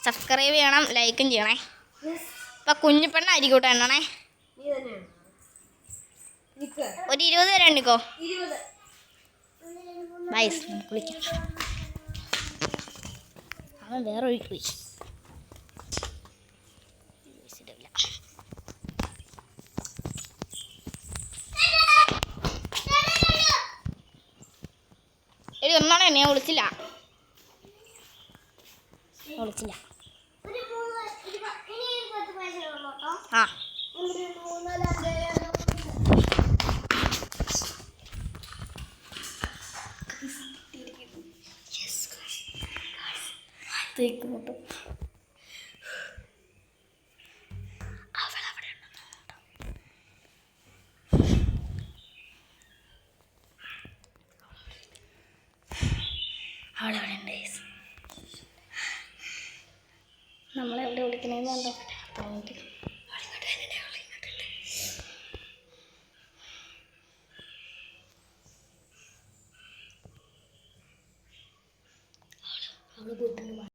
Subscribe ചെയ്യണം, ലൈക്കും ചെയ്യണേ. ഇപ്പൊ കുഞ്ഞിപ്പെണ്ണ അരിക്കൂട്ട എണ്ണണേ. ഒരു 20 പേരെ എണ്ണിക്കോ. കുളിക്കാം. അവൻ വേറെ ഒഴുക്കി പോയി. എടി ഒന്നാണെ ഞാൻ വിളിച്ചില്ല. ആ തേക്കുമുട്ടോ അവളെവിടെ ഉണ്ട്. നമ്മളെവിടെ വിളിക്കണേന്നല്ലോ. അവള് കൂട്ടുന്നു.